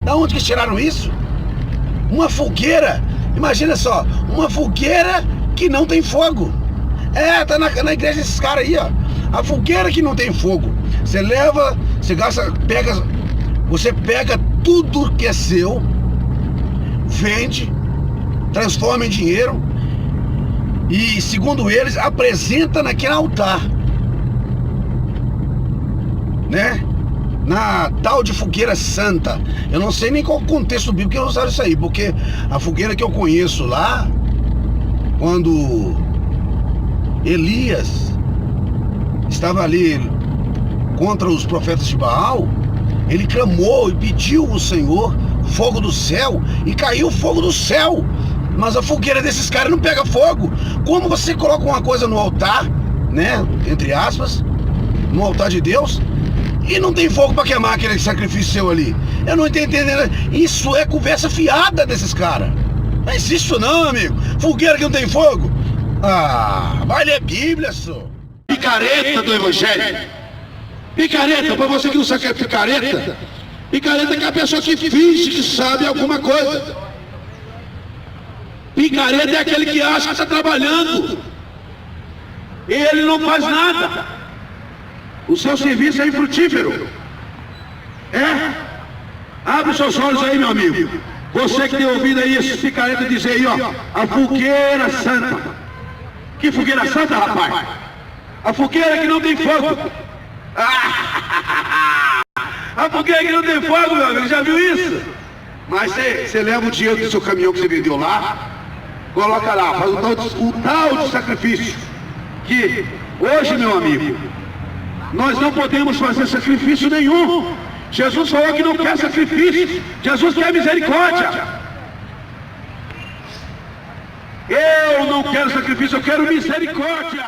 Da onde que tiraram isso? Uma fogueira, imagina só, uma fogueira que não tem fogo. Tá na igreja desses caras aí, ó. A fogueira que não tem fogo. Você leva, você gasta, você pega tudo que é seu, vende, transforma em dinheiro e, segundo eles, apresenta naquele altar, né? Na tal de fogueira santa. Eu não sei nem qual o contexto bíblico que usaram isso aí, porque a fogueira que eu conheço lá, quando Elias estava ali contra os profetas de Baal, ele clamou e pediu ao Senhor fogo do céu, e caiu fogo do céu. Mas a fogueira desses caras não pega fogo. Como você coloca uma coisa no altar, né, entre aspas, no altar de Deus, e não tem fogo para queimar aquele sacrifício seu ali? Eu não estou entendendo. Isso é conversa fiada desses caras. Não existe isso não, amigo. Fogueira que não tem fogo? Vai ler Bíblia, só. Picareta do Evangelho. Picareta, para você que não sabe o que é picareta. Picareta é a pessoa que finge que sabe alguma coisa. Picareta é aquele que acha que está trabalhando e ele não faz nada. O seu serviço é infrutífero. Abre os seus olhos aí, meu amigo. Você que tem ouvido aí esses picaretas dizer aí, ó, a fogueira santa. Que fogueira santa, rapaz? A fogueira que não tem fogo. A fogueira que não tem fogo, meu amigo, já viu isso? Mas você leva o dinheiro do seu caminhão que você vendeu lá, coloca lá, faz o tal de sacrifício. Que hoje, meu amigo, nós não podemos fazer sacrifício nenhum. Jesus falou que não quer sacrifício. Jesus quer misericórdia. Eu não quero sacrifício, eu quero misericórdia.